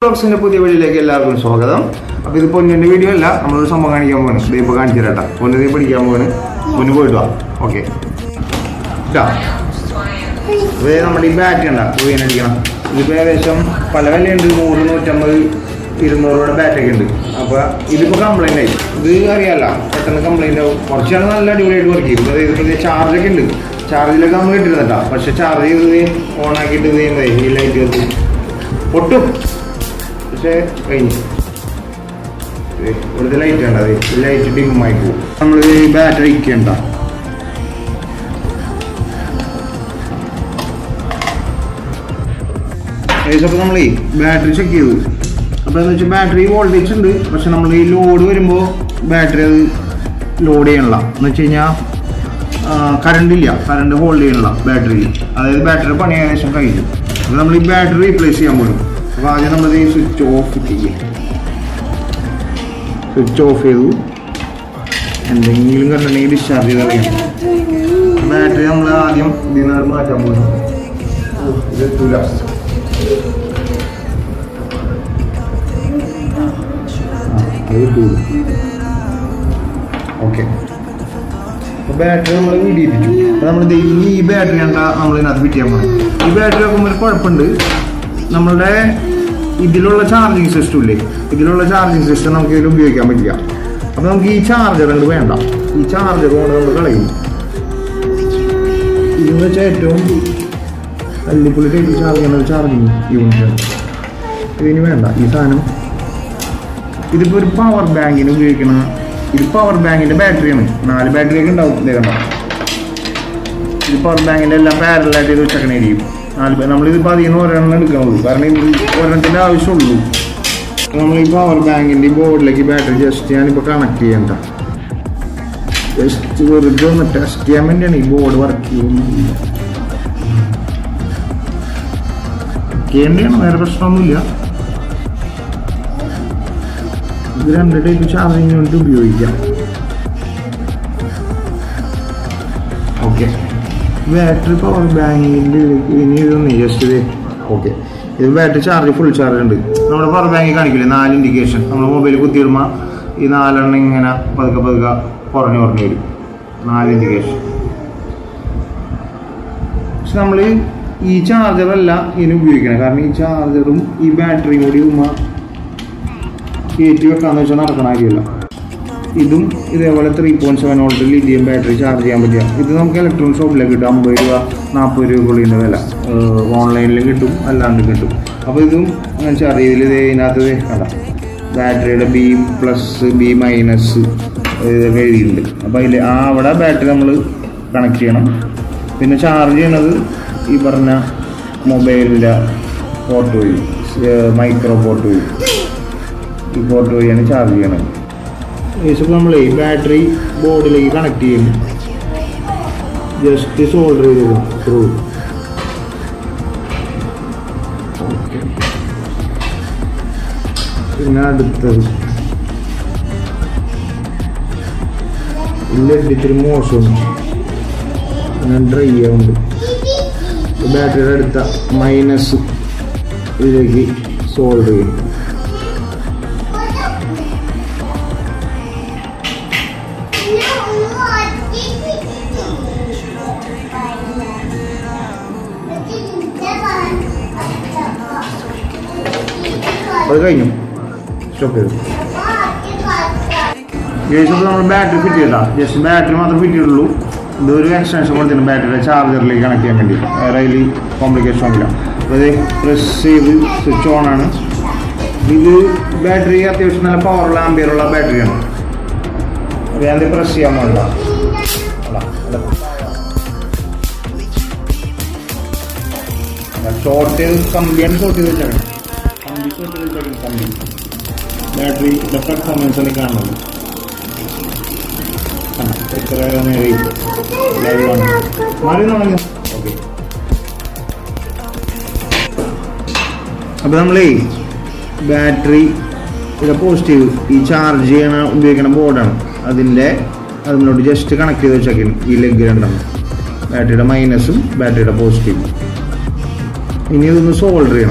Rocks in the Pudia Lagun Sogadam. Up with the Ponnus video, I'm some Mangani, they began Tirata. Only they put Yaman when you go. Okay. Where am I back in that? We have some Palavan to Tamil, even more back again. If you complain, we are Yala, but complain of Portugal, let you work. The charge again. Charge the complaint to the top, but charge is on I get to the he like you. Say, what is the light? The light dim my go. I'm the battery kenda. Is a family battery check you. A battery voltage, but normally load very more battery load in la. Nachina current hold in la battery. Other battery bunny and some kind. Normally battery replace yamu. Switch off switch off and then you can need charge battery dinner okay battery battery this is a charging system. This is a charging system. We will use this charger. This charger is a power bank. This is power bank in the battery. The battery is the power bank in the parallel. We will power bank in the board like a battery just connect just to test the board work. Okay. Battery power bank yesterday. Okay. This battery charge full charge. Our power bank is an indication. Our mobile is indication. So, this charger is a battery. This is a 3.7 volt lithium battery charge. This is an electron shop like a online. Battery B plus B minus battery connect charge mobile port micro port charge. This is a battery board connect just solder through. Okay. Electric motion and dry the battery at the minus solder. Stop it. Yes, battery fitted. Just battery fitted. The extension of the battery charger really complication. Press save switch on. This battery is a power lamp battery. We have the press short is battery the performance is okay. Battery is positive. Charge board just connect battery minus battery positive. This is solder.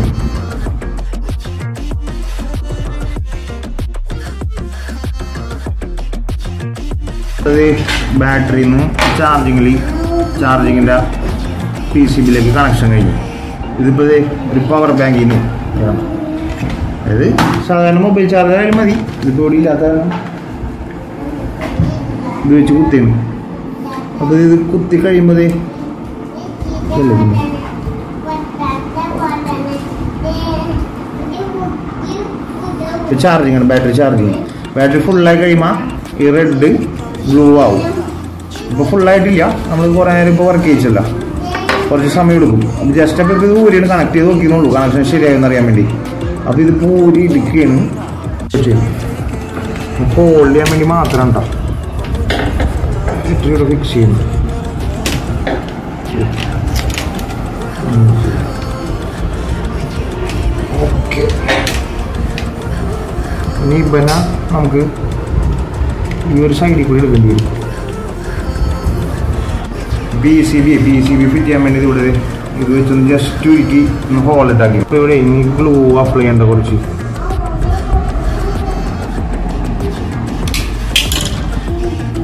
ബാറ്ററിന്ന് ചാർജിങ്ങിൻ്റെ PCBയിലേക്ക് connection കഴിഞ്ഞു. ഇതിപ്പോൾ ഒരു power ബാങ്കിൽ നിന്ന് അതായത് സാധാരണ മൊബൈൽ ചാർജർ ആയാലും മതി. ഇതിപ്പോൾ ഇവിടെ ഇല്ലാത്ത ഇത് വെച്ച് കുത്തിയാണ്. അപ്പോൾ ഇത് കുത്തി കഴിയുമ്പോൾ ചാർജിങ് ആണ്. ബാറ്ററി ഫുള്ളായി കഴിയുമ്പോൾ ഈ റെഡ് ബ്ലൂ ആവും. ഇപ്പോൾ ഫുള്ളായിട്ടില്ല, നമ്മൾ കുറേ നേരം ഇപ്പോൾ വർക്ക് ചെയ്യിച്ചല്ല, കുറച്ച് സമയം എടുക്കും. അത് ജസ്റ്റ് അപ്പോൾ ഇത് ഊരിയാണ് കണക്ട് ചെയ്ത് നോക്കിയെന്നുള്ളൂ, കണക്ഷൻ ശരിയായെന്ന് അറിയാൻ വേണ്ടി. അപ്പോൾ ഇത് ഊരി ഇടിക്കുകയാണ് ഹോൾഡ് ചെയ്യാൻ വേണ്ടി മാത്രം കേട്ടോ ഇത്രയോടെ ഫിക്സ് ചെയ്യുന്നു. ഓക്കെ, ഇനി പിന്നെ നമുക്ക് ഈ ഒരു സൈഡിൽ കൂടി എടുക്കേണ്ടി വരും. PCB ഫിറ്റ് ചെയ്യാൻ വേണ്ടി ഇവിടെ ഇത് വെച്ചൊന്ന് ജസ്റ്റ് ഉരുക്കി ഒന്ന് ഹോൾ ഇട്ടാക്കി. ഇപ്പോൾ ഇവിടെ ഇനി ഗ്ലൂ അപ്ലൈ ചെയ്യേണ്ട കുറച്ച്.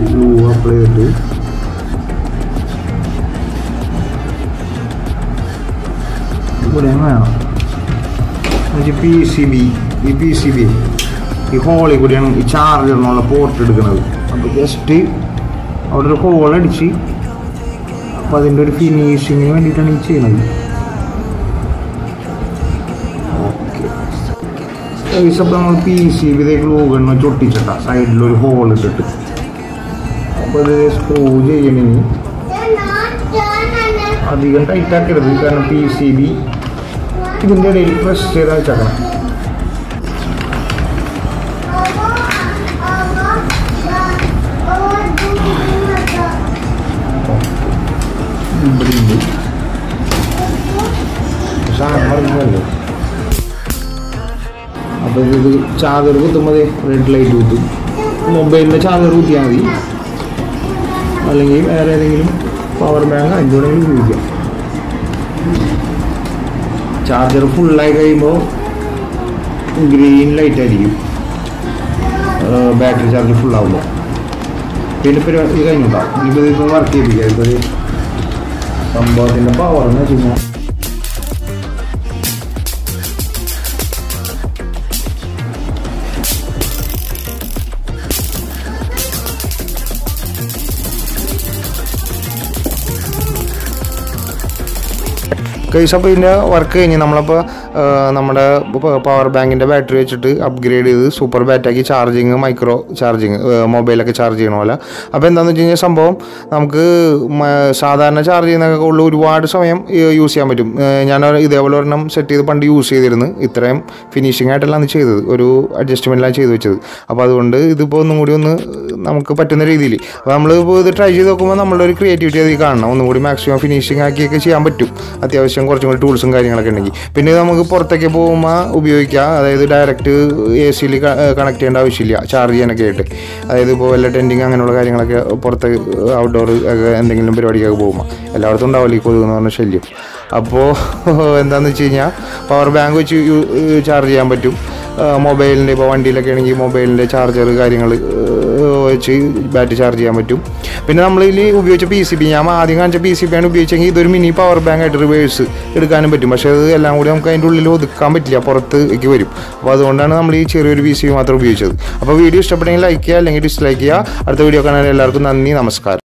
ഗ്ലൂ അപ്ലൈ ചെയ്തിട്ട് ഇവിടെ വേണം PCB ഈ ഹോളിൽ കൂടിയാണ് ഈ ചാർജറിനുള്ള പോർട്ട് എടുക്കുന്നത്. അപ്പോൾ ജസ്റ്റ് അവിടെ ഒരു ഹോൾ അടിച്ച് അപ്പോൾ അതിൻ്റെ ഒരു ഫിനിഷിങ്ങിന് വേണ്ടിയിട്ടാണ് ഈ ചെയ്യുന്നത്. ഓക്കെ, അപ്പോൾ നമ്മൾ PCB ഗ്ലൂ ഗണ്ണ് ചൊട്ടിച്ചിട്ട സൈഡിലൊരു ഹോൾ ഇട്ടിട്ട് അപ്പോൾ ഇത് സ്ക്രൂ ചെയ്യണമെങ്കിൽ അധികം ടൈറ്റാക്കരുത്, കാരണം PCB ഇതിൻ്റെ ഇടയിൽ പ്രസ് ചെയ്താൽ വെച്ചേക്കണം. ഇവിടെയുണ്ട് സാധനം. അപ്പോൾ ഇത് ചാർജർ കുത്തുമ്പോൾ റെഡ് ലൈറ്റ് കുത്തും. മൊബൈലിൻ്റെ ചാർജർ കുത്തിയാൽ മതി, അല്ലെങ്കിൽ വേറെ ഏതെങ്കിലും പവർ ബാങ്ക് എന്തുവേണമെങ്കിലും ഉപയോഗിക്കാം. ചാർജർ ഫുള്ളായി കഴിയുമ്പോൾ ഗ്രീൻ ലൈറ്റ് ആയിരിക്കും ബാറ്ററി ചാർജ് ഫുള്ളാവുമ്പോൾ. പിന്നെ പരിപാടി കഴിഞ്ഞിട്ടുണ്ടാവും. ഇപ്പോൾ വർക്ക് ചെയ്യിപ്പിക്കുക. ഇപ്പോൾ സംഭവത്തിൻ്റെ പവർ എന്ന് വെച്ച് കഴിഞ്ഞാൽ അപ്പോൾ ഇതിൻ്റെ വർക്ക് കഴിഞ്ഞ് നമ്മളപ്പോൾ നമ്മുടെ പവർ ബാങ്കിൻ്റെ ബാറ്ററി വെച്ചിട്ട് അപ്ഗ്രേഡ് ചെയ്ത് സൂപ്പർ ബാറ്റാക്കി മൈക്രോ ചാർജിങ് മൊബൈലൊക്കെ ചാർജ് ചെയ്യണ പോലെ. അപ്പോൾ എന്താണെന്ന് വെച്ച് കഴിഞ്ഞാൽ സംഭവം നമുക്ക് സാധാരണ ചാർജ് ചെയ്യുന്നതൊക്കെ ഉള്ള ഒരുപാട് സമയം യൂസ് ചെയ്യാൻ പറ്റും. ഞാൻ ഇതേപോലെ ഒരെണ്ണം സെറ്റ് ചെയ്ത് പണ്ട് യൂസ് ചെയ്തിരുന്നു. ഇത്രയും ഫിനിഷിംഗ് ആയിട്ടെല്ലാം ചെയ്തത്, ഒരു അഡ്ജസ്റ്റ്മെൻറ്റെല്ലാം ചെയ്ത് വെച്ചത്. അപ്പോൾ അതുകൊണ്ട് ഇതിപ്പോൾ ഒന്നും കൂടി ഒന്ന് നമുക്ക് പറ്റുന്ന രീതിയിൽ അപ്പോൾ നമ്മളിപ്പോൾ ഇത് ട്രൈ ചെയ്ത് നോക്കുമ്പോൾ നമ്മളുടെ ഒരു ക്രിയേറ്റിവിറ്റി അതിൽ കാണണം. ഒന്നും കൂടി മാക്സിമം ഫിനിഷിംഗ് ആക്കിയൊക്കെ ചെയ്യാൻ പറ്റും, അത്യാവശ്യം കുറച്ചും കൂടി ടൂൾസും കാര്യങ്ങളൊക്കെ ഉണ്ടെങ്കിൽ. പിന്നെ നമുക്ക് പുറത്തേക്ക് പോകുമ്പോൾ ഉപയോഗിക്കാം, അതായത് ഡയറക്റ്റ് AC കണക്ട് ചെയ്യേണ്ട ആവശ്യമില്ല ചാർജ് ചെയ്യാനൊക്കെ ആയിട്ട്. അതായത് ഇപ്പോൾ വല്ല ടെൻറ്റിങ് അങ്ങനെയുള്ള കാര്യങ്ങളൊക്കെ പുറത്ത് ഔട്ട്ഡോർ ഒക്കെ എന്തെങ്കിലും പരിപാടിക്കൊക്കെ പോകുമ്പോൾ എല്ലായിടത്തും ഉണ്ടാവില്ല ഈ കൊതുക് എന്ന് പറഞ്ഞ ശല്യം. അപ്പോൾ എന്താണെന്ന് വെച്ച് കഴിഞ്ഞാൽ പവർ ബാങ്ക് വെച്ച് ചാർജ് ചെയ്യാൻ പറ്റും. മൊബൈലിൻ്റെ ഇപ്പോൾ വണ്ടിയിലൊക്കെ ആണെങ്കിൽ മൊബൈലിൻ്റെ ചാർജർ കാര്യങ്ങൾ വെച്ച് ബാറ്ററി ചാർജ് ചെയ്യാൻ പറ്റും. പിന്നെ നമ്മളിതിൽ ഉപയോഗിച്ച PCB, ഞാൻ ആദ്യം കാണിച്ച PCB ആണ് ഉപയോഗിച്ചെങ്കിൽ ഇതൊരു മിനി പവർ ബാങ്ക് ആയിട്ട് റിവേഴ്സ് എടുക്കാനും പറ്റും. പക്ഷേ അത് എല്ലാം കൂടി നമുക്ക് അതിൻ്റെ ഉള്ളിൽ ഒതുക്കാൻ പറ്റില്ല, പുറത്തേക്ക് വരും. അപ്പോൾ അതുകൊണ്ടാണ് നമ്മൾ ഈ ചെറിയൊരു PCB മാത്രം ഉപയോഗിച്ചത്. അപ്പോൾ വീഡിയോ ഇഷ്ടപ്പെട്ടെങ്കിൽ ലൈക്ക് ചെയ്യുക, അല്ലെങ്കിൽ ഡിസ്ലൈക്ക് ചെയ്യുക. അടുത്ത വീഡിയോ കാണാൻ എല്ലാവർക്കും നന്ദി, നമസ്കാരം.